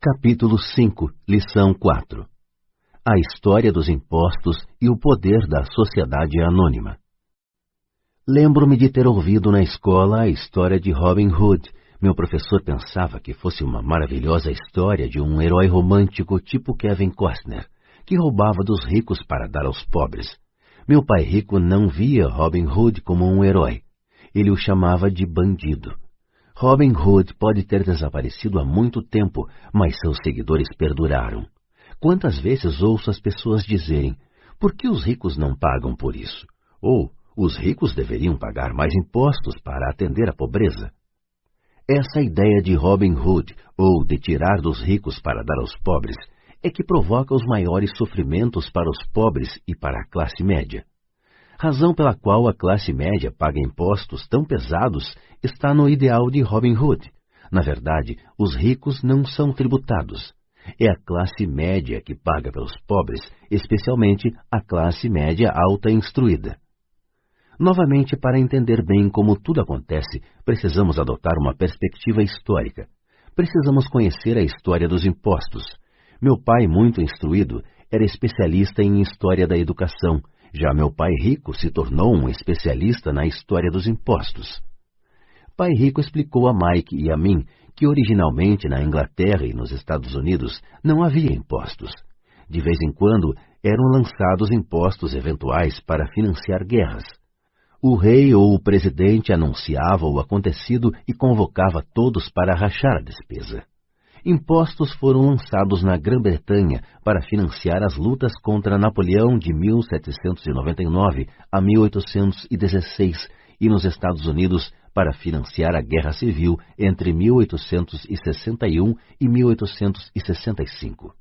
Capítulo 5, Lição 4. A história dos impostos e o poder da sociedade anônima. Lembro-me de ter ouvido na escola a história de Robin Hood. Meu professor pensava que fosse uma maravilhosa história de um herói romântico tipo Kevin Costner, que roubava dos ricos para dar aos pobres. Meu pai rico não via Robin Hood como um herói. Ele o chamava de bandido. Robin Hood pode ter desaparecido há muito tempo, mas seus seguidores perduraram. Quantas vezes ouço as pessoas dizerem: por que os ricos não pagam por isso? Ou, os ricos deveriam pagar mais impostos para atender a pobreza. Essa ideia de Robin Hood, ou de tirar dos ricos para dar aos pobres, é que provoca os maiores sofrimentos para os pobres e para a classe média. Razão pela qual a classe média paga impostos tão pesados está no ideal de Robin Hood. Na verdade, os ricos não são tributados. É a classe média que paga pelos pobres, especialmente a classe média alta instruída. Novamente, para entender bem como tudo acontece, precisamos adotar uma perspectiva histórica. Precisamos conhecer a história dos impostos. Meu pai, muito instruído, era especialista em história da educação. Já meu pai rico se tornou um especialista na história dos impostos. Pai rico explicou a Mike e a mim que originalmente na Inglaterra e nos Estados Unidos não havia impostos. De vez em quando eram lançados impostos eventuais para financiar guerras. O rei ou o presidente anunciava o acontecido e convocava todos para rachar a despesa. Impostos foram lançados na Grã-Bretanha para financiar as lutas contra Napoleão de 1799 a 1816 e nos Estados Unidos para financiar a Guerra Civil entre 1861 e 1865.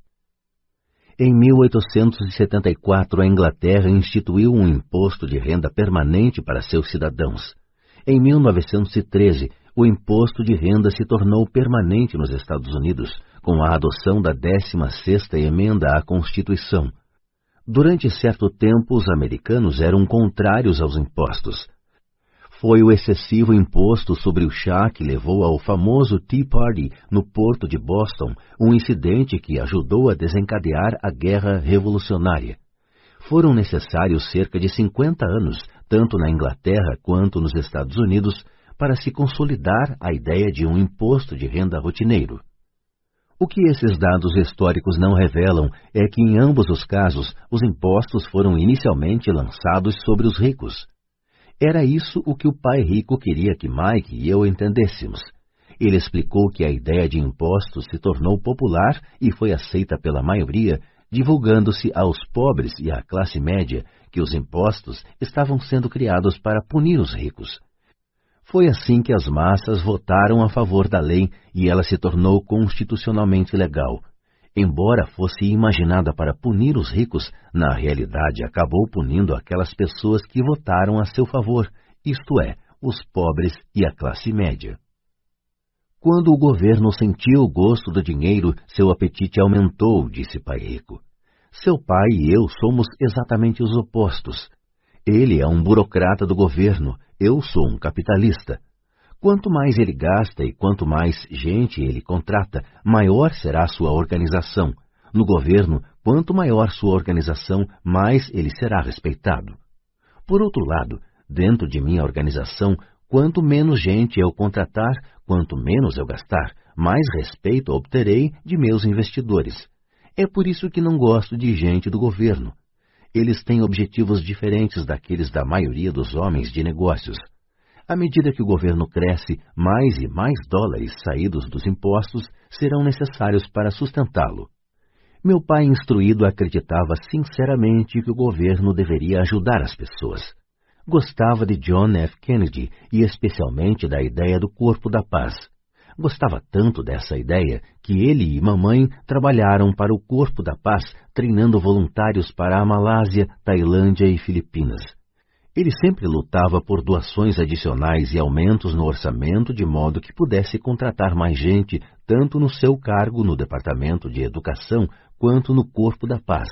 Em 1874, a Inglaterra instituiu um imposto de renda permanente para seus cidadãos. Em 1913, o imposto de renda se tornou permanente nos Estados Unidos, com a adoção da 16ª emenda à Constituição. Durante certo tempo, os americanos eram contrários aos impostos. Foi o excessivo imposto sobre o chá que levou ao famoso Tea Party no porto de Boston, um incidente que ajudou a desencadear a Guerra Revolucionária. Foram necessários cerca de 50 anos, tanto na Inglaterra quanto nos Estados Unidos, para se consolidar a ideia de um imposto de renda rotineiro. O que esses dados históricos não revelam é que, em ambos os casos, os impostos foram inicialmente lançados sobre os ricos. Era isso o que o pai rico queria que Mike e eu entendêssemos. Ele explicou que a ideia de impostos se tornou popular e foi aceita pela maioria, divulgando-se aos pobres e à classe média que os impostos estavam sendo criados para punir os ricos. Foi assim que as massas votaram a favor da lei e ela se tornou constitucionalmente legal. Embora fosse imaginada para punir os ricos, na realidade acabou punindo aquelas pessoas que votaram a seu favor, isto é, os pobres e a classe média. Quando o governo sentiu o gosto do dinheiro, seu apetite aumentou, disse pai rico. Seu pai e eu somos exatamente os opostos. Ele é um burocrata do governo, eu sou um capitalista. Quanto mais ele gasta e quanto mais gente ele contrata, maior será sua organização. No governo, quanto maior sua organização, mais ele será respeitado. Por outro lado, dentro de minha organização, quanto menos gente eu contratar, quanto menos eu gastar, mais respeito obterei de meus investidores. É por isso que não gosto de gente do governo. Eles têm objetivos diferentes daqueles da maioria dos homens de negócios. À medida que o governo cresce, mais e mais dólares saídos dos impostos serão necessários para sustentá-lo. Meu pai instruído acreditava sinceramente que o governo deveria ajudar as pessoas. Gostava de John F. Kennedy e especialmente da ideia do Corpo da Paz. Gostava tanto dessa ideia que ele e mamãe trabalharam para o Corpo da Paz, treinando voluntários para a Malásia, Tailândia e Filipinas. Ele sempre lutava por doações adicionais e aumentos no orçamento de modo que pudesse contratar mais gente, tanto no seu cargo no Departamento de Educação quanto no Corpo da Paz.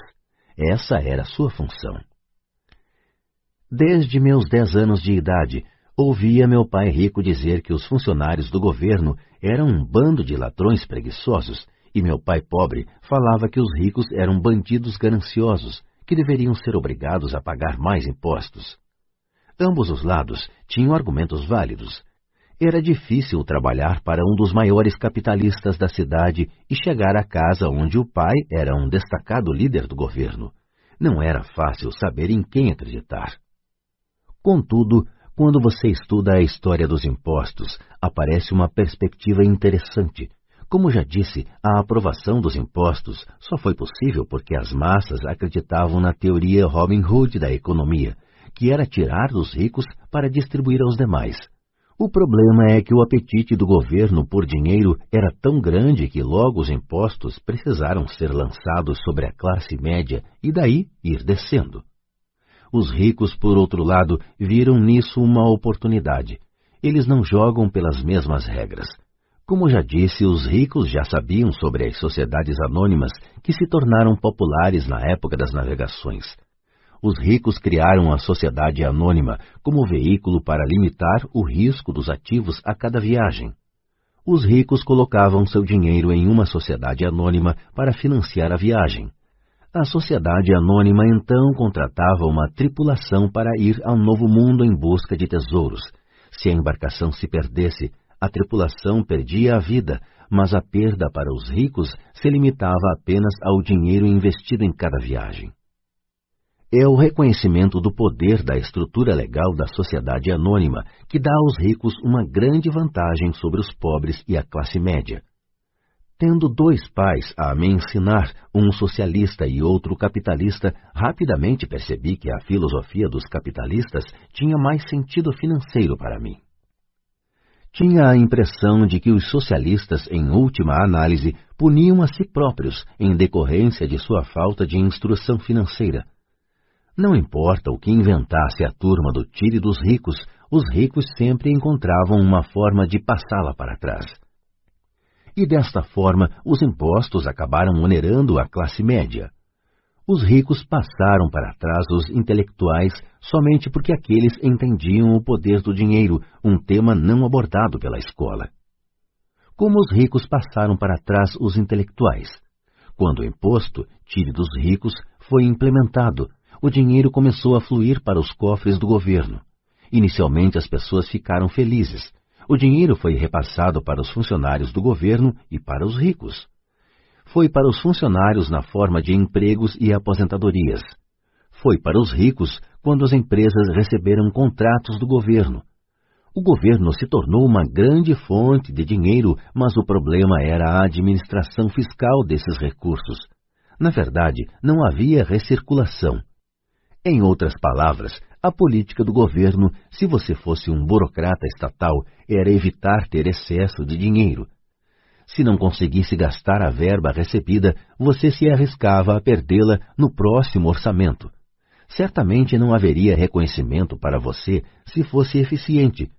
Essa era sua função. Desde meus 10 anos de idade, ouvia meu pai rico dizer que os funcionários do governo eram um bando de ladrões preguiçosos e meu pai pobre falava que os ricos eram bandidos gananciosos, que deveriam ser obrigados a pagar mais impostos. Ambos os lados tinham argumentos válidos. Era difícil trabalhar para um dos maiores capitalistas da cidade e chegar à casa onde o pai era um destacado líder do governo. Não era fácil saber em quem acreditar. Contudo, quando você estuda a história dos impostos, aparece uma perspectiva interessante. Como já disse, a aprovação dos impostos só foi possível porque as massas acreditavam na teoria Robin Hood da economia, que era tirar dos ricos para distribuir aos demais. O problema é que o apetite do governo por dinheiro era tão grande que logo os impostos precisaram ser lançados sobre a classe média e daí ir descendo. Os ricos, por outro lado, viram nisso uma oportunidade. Eles não jogam pelas mesmas regras. Como já disse, os ricos já sabiam sobre as sociedades anônimas que se tornaram populares na época das navegações. Os ricos criaram a sociedade anônima como veículo para limitar o risco dos ativos a cada viagem. Os ricos colocavam seu dinheiro em uma sociedade anônima para financiar a viagem. A sociedade anônima então contratava uma tripulação para ir ao novo mundo em busca de tesouros. Se a embarcação se perdesse, a tripulação perdia a vida, mas a perda para os ricos se limitava apenas ao dinheiro investido em cada viagem. É o reconhecimento do poder da estrutura legal da sociedade anônima que dá aos ricos uma grande vantagem sobre os pobres e a classe média. Tendo dois pais a me ensinar, um socialista e outro capitalista, rapidamente percebi que a filosofia dos capitalistas tinha mais sentido financeiro para mim. Tinha a impressão de que os socialistas, em última análise, puniam a si próprios em decorrência de sua falta de instrução financeira. Não importa o que inventasse a turma do tire dos ricos, os ricos sempre encontravam uma forma de passá-la para trás. E desta forma, os impostos acabaram onerando a classe média. Os ricos passaram para trás os intelectuais somente porque aqueles entendiam o poder do dinheiro, um tema não abordado pela escola. Como os ricos passaram para trás os intelectuais? Quando o imposto, tire dos ricos, foi implementado, o dinheiro começou a fluir para os cofres do governo. Inicialmente as pessoas ficaram felizes. O dinheiro foi repassado para os funcionários do governo e para os ricos. Foi para os funcionários na forma de empregos e aposentadorias. Foi para os ricos quando as empresas receberam contratos do governo. O governo se tornou uma grande fonte de dinheiro, mas o problema era a administração fiscal desses recursos. Na verdade, não havia recirculação. Em outras palavras, a política do governo, se você fosse um burocrata estatal, era evitar ter excesso de dinheiro. Se não conseguisse gastar a verba recebida, você se arriscava a perdê-la no próximo orçamento. Certamente não haveria reconhecimento para você se fosse eficiente.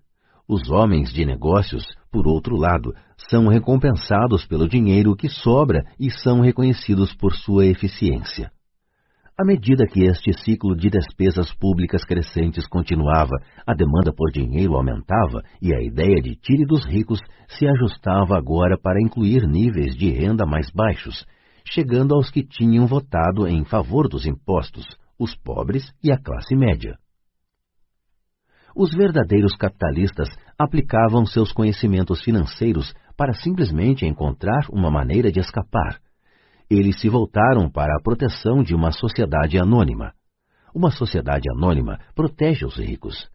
Os homens de negócios, por outro lado, são recompensados pelo dinheiro que sobra e são reconhecidos por sua eficiência. À medida que este ciclo de despesas públicas crescentes continuava, a demanda por dinheiro aumentava e a ideia de tire dos ricos se ajustava agora para incluir níveis de renda mais baixos, chegando aos que tinham votado em favor dos impostos, os pobres e a classe média. Os verdadeiros capitalistas aplicavam seus conhecimentos financeiros para simplesmente encontrar uma maneira de escapar. Eles se voltaram para a proteção de uma sociedade anônima. Uma sociedade anônima protege os ricos.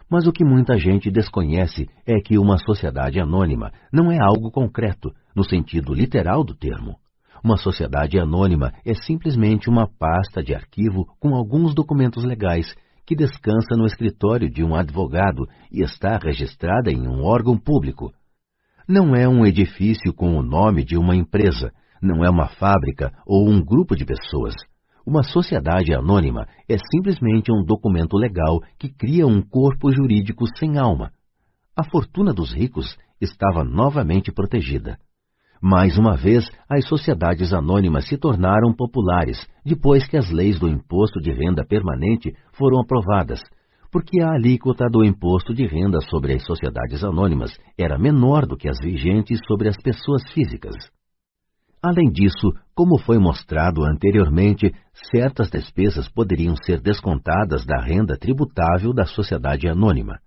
Mas o que muita gente desconhece é que uma sociedade anônima não é algo concreto, no sentido literal do termo. Uma sociedade anônima é simplesmente uma pasta de arquivo com alguns documentos legais que descansa no escritório de um advogado e está registrada em um órgão público. Não é um edifício com o nome de uma empresa, não é uma fábrica ou um grupo de pessoas. Uma sociedade anônima é simplesmente um documento legal que cria um corpo jurídico sem alma. A fortuna dos ricos estava novamente protegida. Mais uma vez, as sociedades anônimas se tornaram populares depois que as leis do imposto de renda permanente foram aprovadas, porque a alíquota do imposto de renda sobre as sociedades anônimas era menor do que as vigentes sobre as pessoas físicas. Além disso, como foi mostrado anteriormente, certas despesas poderiam ser descontadas da renda tributável da sociedade anônima.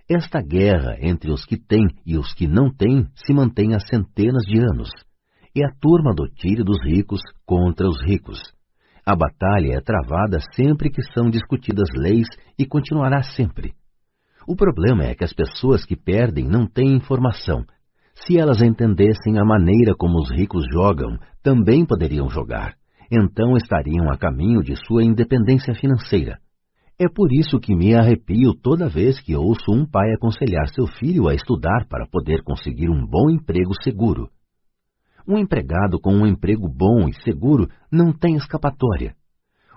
Esta guerra entre os que têm e os que não têm se mantém há centenas de anos. É a turma do tire dos ricos contra os ricos. A batalha é travada sempre que são discutidas leis e continuará sempre. O problema é que as pessoas que perdem não têm informação. Se elas entendessem a maneira como os ricos jogam, também poderiam jogar. Então estariam a caminho de sua independência financeira. É por isso que me arrepio toda vez que ouço um pai aconselhar seu filho a estudar para poder conseguir um bom emprego seguro. Um empregado com um emprego bom e seguro não tem escapatória.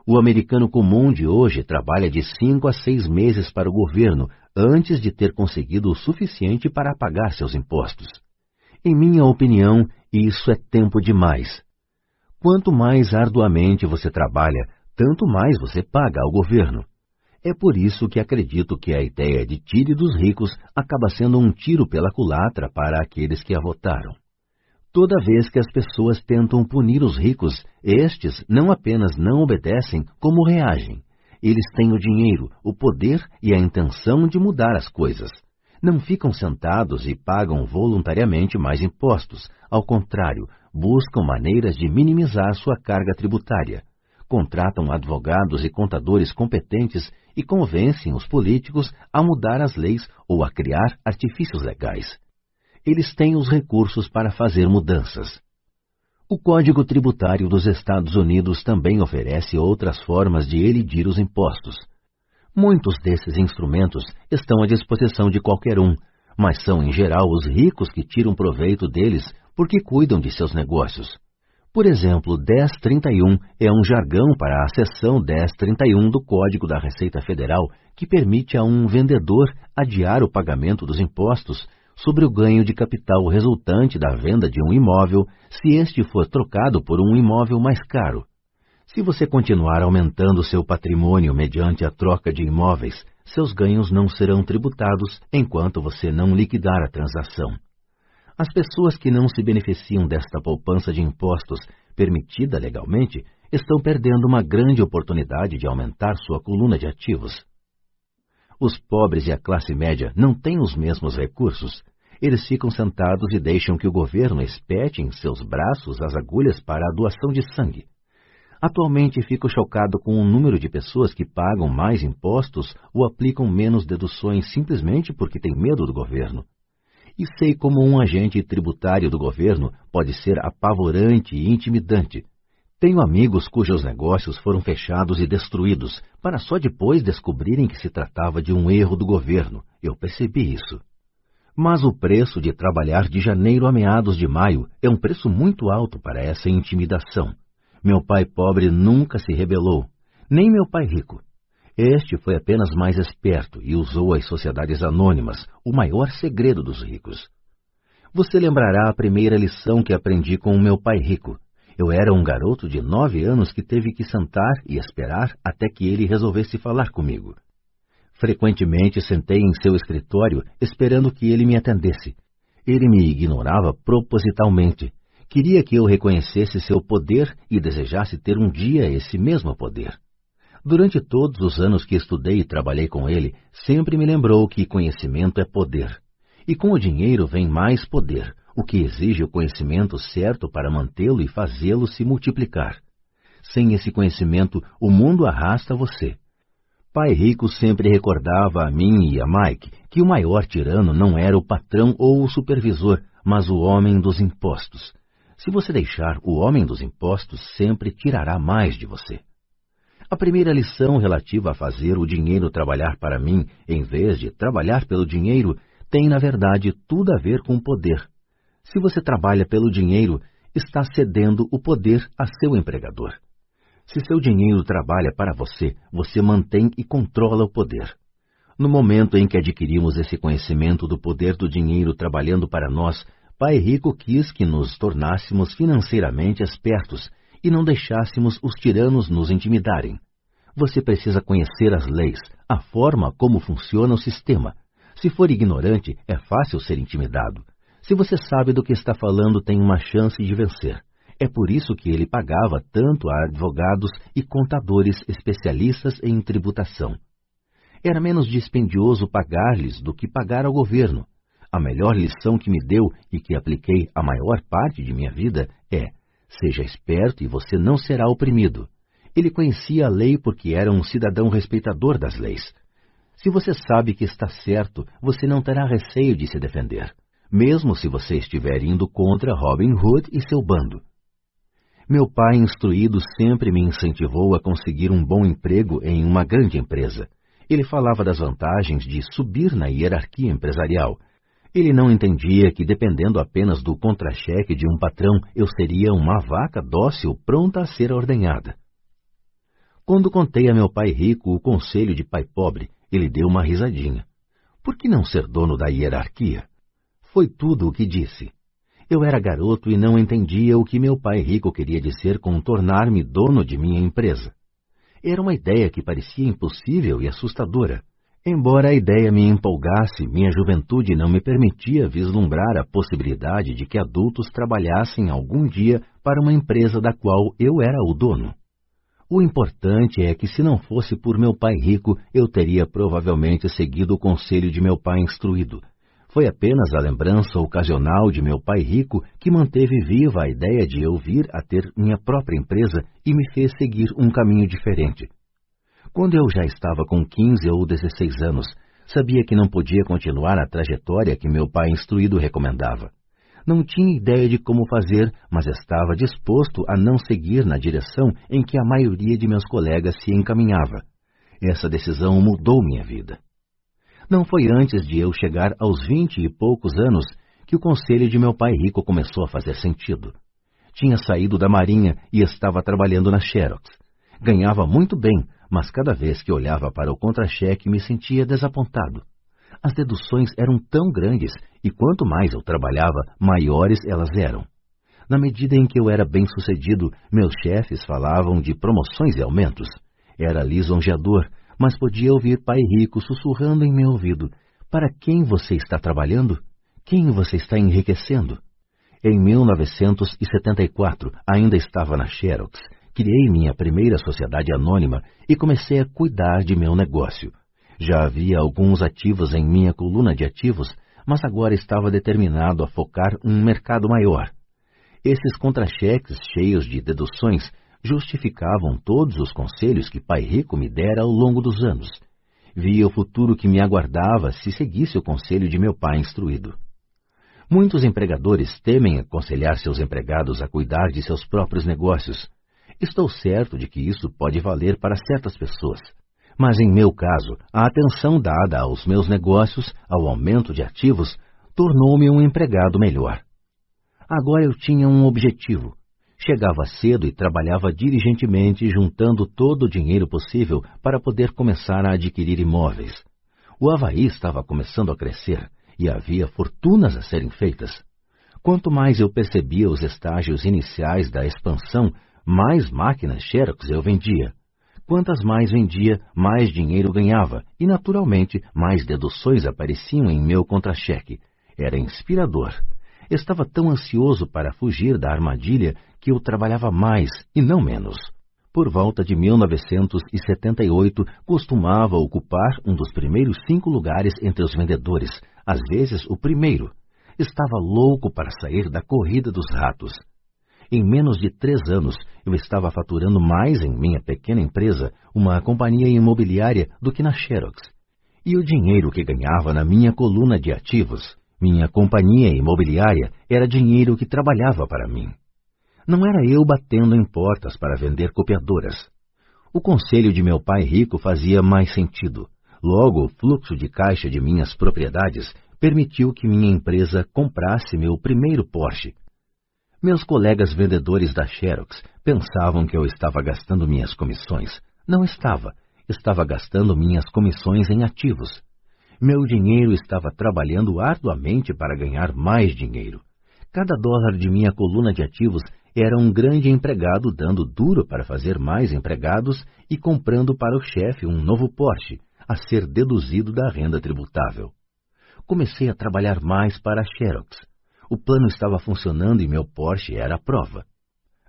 O americano comum de hoje trabalha de 5 a 6 meses para o governo antes de ter conseguido o suficiente para pagar seus impostos. Em minha opinião, isso é tempo demais. Quanto mais arduamente você trabalha, tanto mais você paga ao governo. É por isso que acredito que a ideia de tire dos ricos acaba sendo um tiro pela culatra para aqueles que a votaram. Toda vez que as pessoas tentam punir os ricos, estes não apenas não obedecem, como reagem. Eles têm o dinheiro, o poder e a intenção de mudar as coisas. Não ficam sentados e pagam voluntariamente mais impostos. Ao contrário, buscam maneiras de minimizar sua carga tributária. Contratam advogados e contadores competentes e convencem os políticos a mudar as leis ou a criar artifícios legais. Eles têm os recursos para fazer mudanças. O Código Tributário dos Estados Unidos também oferece outras formas de elidir os impostos. Muitos desses instrumentos estão à disposição de qualquer um, mas são em geral os ricos que tiram proveito deles porque cuidam de seus negócios. Por exemplo, 1031 é um jargão para a seção 1031 do Código da Receita Federal que permite a um vendedor adiar o pagamento dos impostos sobre o ganho de capital resultante da venda de um imóvel se este for trocado por um imóvel mais caro. Se você continuar aumentando seu patrimônio mediante a troca de imóveis, seus ganhos não serão tributados enquanto você não liquidar a transação. As pessoas que não se beneficiam desta poupança de impostos permitida legalmente estão perdendo uma grande oportunidade de aumentar sua coluna de ativos. Os pobres e a classe média não têm os mesmos recursos. Eles ficam sentados e deixam que o governo espete em seus braços as agulhas para a doação de sangue. Atualmente fico chocado com o número de pessoas que pagam mais impostos ou aplicam menos deduções simplesmente porque têm medo do governo. E sei como um agente tributário do governo pode ser apavorante e intimidante. Tenho amigos cujos negócios foram fechados e destruídos, para só depois descobrirem que se tratava de um erro do governo. Eu percebi isso. Mas o preço de trabalhar de janeiro a meados de maio é um preço muito alto para essa intimidação. Meu pai pobre nunca se rebelou, nem meu pai rico. Este foi apenas mais esperto e usou as sociedades anônimas, o maior segredo dos ricos. Você lembrará a primeira lição que aprendi com o meu pai rico. Eu era um garoto de 9 anos que teve que sentar e esperar até que ele resolvesse falar comigo. Frequentemente sentei em seu escritório esperando que ele me atendesse. Ele me ignorava propositalmente. Queria que eu reconhecesse seu poder e desejasse ter um dia esse mesmo poder. Durante todos os anos que estudei e trabalhei com ele, sempre me lembrou que conhecimento é poder. E com o dinheiro vem mais poder, o que exige o conhecimento certo para mantê-lo e fazê-lo se multiplicar. Sem esse conhecimento, o mundo arrasta você. Pai Rico sempre recordava a mim e a Mike que o maior tirano não era o patrão ou o supervisor, mas o homem dos impostos. Se você deixar, o homem dos impostos sempre tirará mais de você. A primeira lição relativa a fazer o dinheiro trabalhar para mim, em vez de trabalhar pelo dinheiro, tem, na verdade, tudo a ver com o poder. Se você trabalha pelo dinheiro, está cedendo o poder a seu empregador. Se seu dinheiro trabalha para você, você mantém e controla o poder. No momento em que adquirimos esse conhecimento do poder do dinheiro trabalhando para nós, Pai Rico quis que nos tornássemos financeiramente espertos e não deixássemos os tiranos nos intimidarem. Você precisa conhecer as leis, a forma como funciona o sistema. Se for ignorante, é fácil ser intimidado. Se você sabe do que está falando, tem uma chance de vencer. É por isso que ele pagava tanto a advogados e contadores especialistas em tributação. Era menos dispendioso pagar-lhes do que pagar ao governo. A melhor lição que me deu e que apliquei a maior parte de minha vida é: seja esperto e você não será oprimido. Ele conhecia a lei porque era um cidadão respeitador das leis. Se você sabe que está certo, você não terá receio de se defender, mesmo se você estiver indo contra Robin Hood e seu bando. Meu pai instruído sempre me incentivou a conseguir um bom emprego em uma grande empresa. Ele falava das vantagens de subir na hierarquia empresarial. Ele não entendia que, dependendo apenas do contra-cheque de um patrão, eu seria uma vaca dócil pronta a ser ordenhada. Quando contei a meu pai rico o conselho de pai pobre, ele deu uma risadinha. Por que não ser dono da hierarquia? Foi tudo o que disse. Eu era garoto e não entendia o que meu pai rico queria dizer com tornar-me dono de minha empresa. Era uma ideia que parecia impossível e assustadora. Embora a ideia me empolgasse, minha juventude não me permitia vislumbrar a possibilidade de que adultos trabalhassem algum dia para uma empresa da qual eu era o dono. O importante é que, se não fosse por meu pai rico, eu teria provavelmente seguido o conselho de meu pai instruído. Foi apenas a lembrança ocasional de meu pai rico que manteve viva a ideia de eu vir a ter minha própria empresa e me fez seguir um caminho diferente. Quando eu já estava com 15 ou 16 anos, sabia que não podia continuar a trajetória que meu pai instruído recomendava. Não tinha ideia de como fazer, mas estava disposto a não seguir na direção em que a maioria de meus colegas se encaminhava. Essa decisão mudou minha vida. Não foi antes de eu chegar aos 20 e poucos anos que o conselho de meu pai rico começou a fazer sentido. Tinha saído da Marinha e estava trabalhando na Xerox. Ganhava muito bem, mas cada vez que olhava para o contra-cheque me sentia desapontado. As deduções eram tão grandes e quanto mais eu trabalhava, maiores elas eram. Na medida em que eu era bem-sucedido, meus chefes falavam de promoções e aumentos. Era lisonjeador, mas podia ouvir pai rico sussurrando em meu ouvido: para quem você está trabalhando? Quem você está enriquecendo? Em 1974, ainda estava na Xerox. Criei minha primeira sociedade anônima e comecei a cuidar de meu negócio. Já havia alguns ativos em minha coluna de ativos, mas agora estava determinado a focar um mercado maior. Esses contra-cheques cheios de deduções justificavam todos os conselhos que pai rico me dera ao longo dos anos. Via o futuro que me aguardava se seguisse o conselho de meu pai instruído. Muitos empregadores temem aconselhar seus empregados a cuidar de seus próprios negócios. Estou certo de que isso pode valer para certas pessoas. Mas em meu caso, a atenção dada aos meus negócios, ao aumento de ativos, tornou-me um empregado melhor. Agora eu tinha um objetivo. Chegava cedo e trabalhava diligentemente, juntando todo o dinheiro possível para poder começar a adquirir imóveis. O Havaí estava começando a crescer e havia fortunas a serem feitas. Quanto mais eu percebia os estágios iniciais da expansão, mais máquinas Xerox eu vendia. Quantas mais vendia, mais dinheiro ganhava e, naturalmente, mais deduções apareciam em meu contra-cheque. Era inspirador. Estava tão ansioso para fugir da armadilha que eu trabalhava mais e não menos. Por volta de 1978, costumava ocupar um dos primeiros 5 lugares entre os vendedores, às vezes o primeiro. Estava louco para sair da corrida dos ratos. Em menos de 3 anos, eu estava faturando mais em minha pequena empresa, uma companhia imobiliária, do que na Xerox. E o dinheiro que ganhava na minha coluna de ativos, minha companhia imobiliária, era dinheiro que trabalhava para mim. Não era eu batendo em portas para vender copiadoras. O conselho de meu pai rico fazia mais sentido. Logo, o fluxo de caixa de minhas propriedades permitiu que minha empresa comprasse meu primeiro Porsche. Meus colegas vendedores da Xerox pensavam que eu estava gastando minhas comissões. Não estava. Estava gastando minhas comissões em ativos. Meu dinheiro estava trabalhando arduamente para ganhar mais dinheiro. Cada dólar de minha coluna de ativos era um grande empregado dando duro para fazer mais empregados e comprando para o chefe um novo Porsche, a ser deduzido da renda tributável. Comecei a trabalhar mais para a Xerox. O plano estava funcionando e meu Porsche era a prova.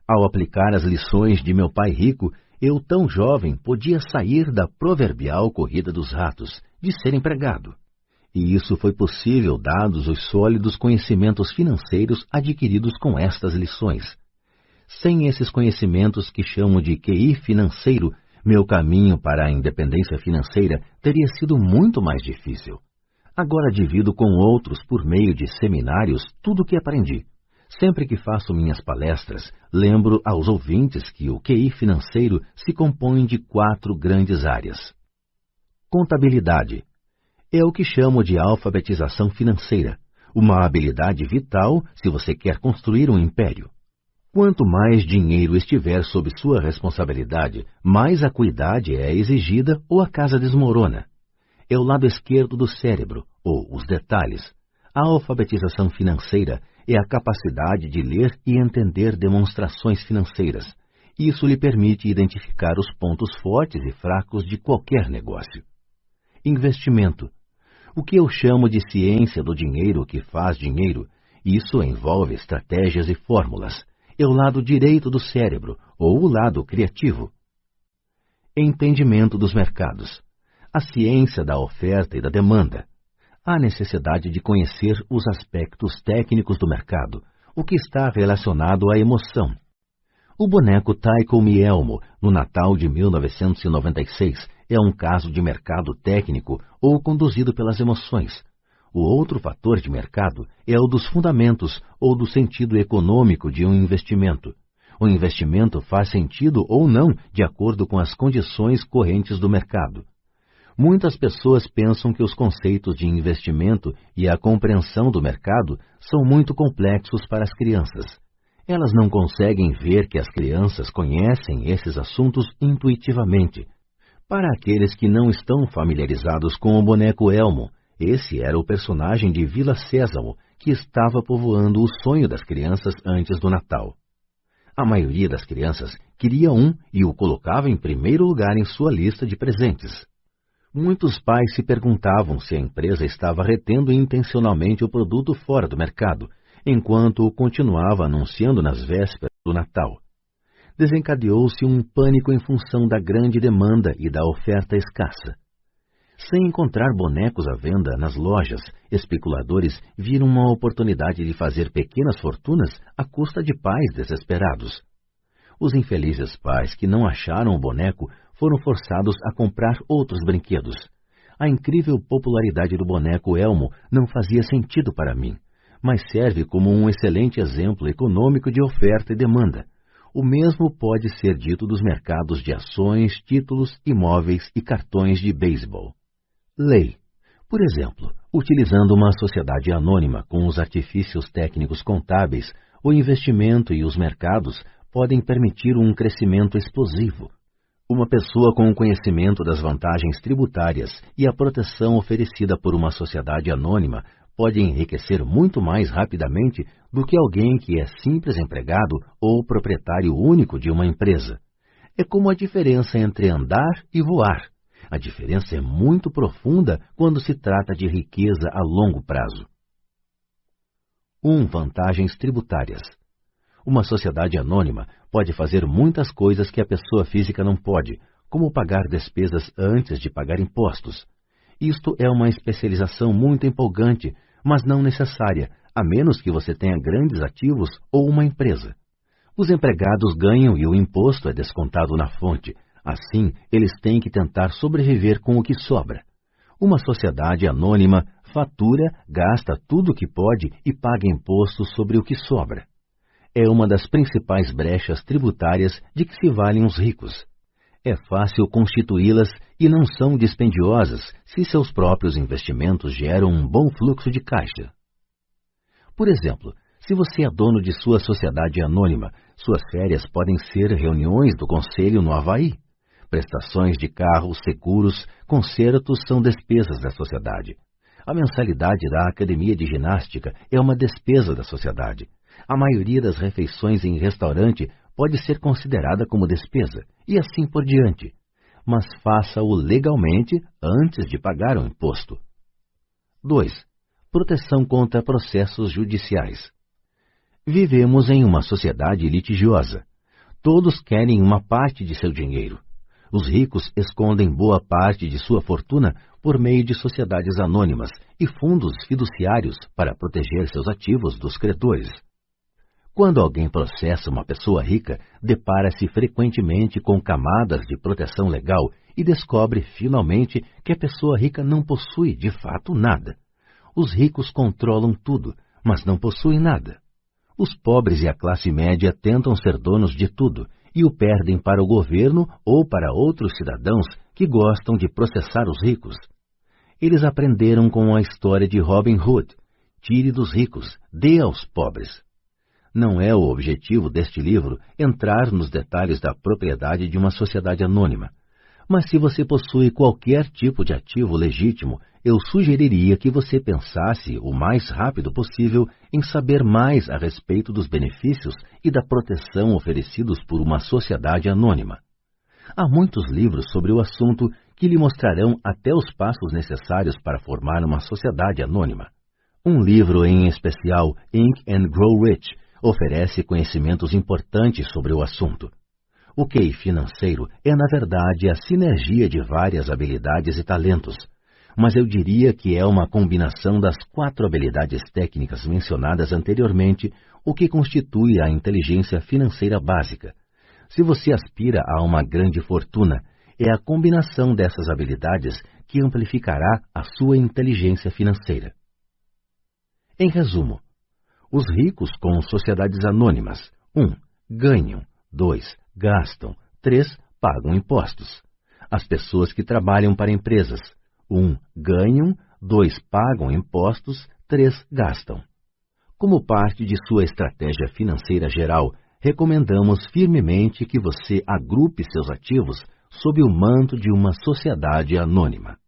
Ao aplicar as lições de meu pai rico, eu, tão jovem, podia sair da proverbial corrida dos ratos, de ser empregado. E isso foi possível dados os sólidos conhecimentos financeiros adquiridos com estas lições. Sem esses conhecimentos que chamo de QI financeiro, meu caminho para a independência financeira teria sido muito mais difícil. Agora divido com outros, por meio de seminários, tudo o que aprendi. Sempre que faço minhas palestras, lembro aos ouvintes que o QI financeiro se compõe de 4 grandes áreas. Contabilidade. É o que chamo de alfabetização financeira, uma habilidade vital se você quer construir um império. Quanto mais dinheiro estiver sob sua responsabilidade, mais acuidade é exigida ou a casa desmorona. É o lado esquerdo do cérebro, ou os detalhes. A alfabetização financeira é a capacidade de ler e entender demonstrações financeiras. Isso lhe permite identificar os pontos fortes e fracos de qualquer negócio. Investimento. O que eu chamo de ciência do dinheiro que faz dinheiro, isso envolve estratégias e fórmulas. É o lado direito do cérebro, ou o lado criativo. Entendimento dos mercados. A ciência da oferta e da demanda. Há necessidade de conhecer os aspectos técnicos do mercado, o que está relacionado à emoção. O boneco Tycho Me Elmo, no Natal de 1996, é um caso de mercado técnico ou conduzido pelas emoções. O outro fator de mercado é o dos fundamentos ou do sentido econômico de um investimento. O investimento faz sentido ou não de acordo com as condições correntes do mercado. Muitas pessoas pensam que os conceitos de investimento e a compreensão do mercado são muito complexos para as crianças. Elas não conseguem ver que as crianças conhecem esses assuntos intuitivamente. Para aqueles que não estão familiarizados com o boneco Elmo, esse era o personagem de Vila Sésamo que estava povoando o sonho das crianças antes do Natal. A maioria das crianças queria um e o colocava em primeiro lugar em sua lista de presentes. Muitos pais se perguntavam se a empresa estava retendo intencionalmente o produto fora do mercado, enquanto o continuava anunciando nas vésperas do Natal. Desencadeou-se um pânico em função da grande demanda e da oferta escassa. Sem encontrar bonecos à venda nas lojas, especuladores viram uma oportunidade de fazer pequenas fortunas à custa de pais desesperados. Os infelizes pais que não acharam o boneco foram forçados a comprar outros brinquedos. A incrível popularidade do boneco Elmo não fazia sentido para mim, mas serve como um excelente exemplo econômico de oferta e demanda. O mesmo pode ser dito dos mercados de ações, títulos, imóveis e cartões de beisebol. Lei. Por exemplo, utilizando uma sociedade anônima com os artifícios técnicos contábeis, o investimento e os mercados podem permitir um crescimento explosivo. Uma pessoa com o conhecimento das vantagens tributárias e a proteção oferecida por uma sociedade anônima pode enriquecer muito mais rapidamente do que alguém que é simples empregado ou proprietário único de uma empresa. É como a diferença entre andar e voar. A diferença é muito profunda quando se trata de riqueza a longo prazo. 1. Vantagens tributárias. Uma sociedade anônima pode fazer muitas coisas que a pessoa física não pode, como pagar despesas antes de pagar impostos. Isto é uma especialização muito empolgante, mas não necessária, a menos que você tenha grandes ativos ou uma empresa. Os empregados ganham e o imposto é descontado na fonte. Assim, eles têm que tentar sobreviver com o que sobra. Uma sociedade anônima fatura, gasta tudo o que pode e paga impostos sobre o que sobra. É uma das principais brechas tributárias de que se valem os ricos. É fácil constituí-las e não são dispendiosas se seus próprios investimentos geram um bom fluxo de caixa. Por exemplo, se você é dono de sua sociedade anônima, suas férias podem ser reuniões do conselho no Havaí. Prestações de carros, seguros, concertos são despesas da sociedade. A mensalidade da academia de ginástica é uma despesa da sociedade. A maioria das refeições em restaurante pode ser considerada como despesa, e assim por diante. Mas faça-o legalmente antes de pagar o imposto. 2. Proteção contra processos judiciais. Vivemos em uma sociedade litigiosa. Todos querem uma parte de seu dinheiro. Os ricos escondem boa parte de sua fortuna por meio de sociedades anônimas e fundos fiduciários para proteger seus ativos dos credores. Quando alguém processa uma pessoa rica, depara-se frequentemente com camadas de proteção legal e descobre finalmente que a pessoa rica não possui de fato nada. Os ricos controlam tudo, mas não possuem nada. Os pobres e a classe média tentam ser donos de tudo e o perdem para o governo ou para outros cidadãos que gostam de processar os ricos. Eles aprenderam com a história de Robin Hood: tire dos ricos, dê aos pobres. Não é o objetivo deste livro entrar nos detalhes da propriedade de uma sociedade anônima. Mas se você possui qualquer tipo de ativo legítimo, eu sugeriria que você pensasse o mais rápido possível em saber mais a respeito dos benefícios e da proteção oferecidos por uma sociedade anônima. Há muitos livros sobre o assunto que lhe mostrarão até os passos necessários para formar uma sociedade anônima. Um livro em especial, Think and Grow Rich, oferece conhecimentos importantes sobre o assunto. O QI financeiro é, na verdade, a sinergia de várias habilidades e talentos, mas eu diria que é uma combinação das 4 habilidades técnicas mencionadas anteriormente, o que constitui a inteligência financeira básica. Se você aspira a uma grande fortuna, é a combinação dessas habilidades que amplificará a sua inteligência financeira. Em resumo, os ricos com sociedades anônimas: 1. Ganham. 2. Gastam. 3. Pagam impostos. As pessoas que trabalham para empresas: 1. Ganham. 2. Pagam impostos. 3. Gastam. Como parte de sua estratégia financeira geral, recomendamos firmemente que você agrupe seus ativos sob o manto de uma sociedade anônima.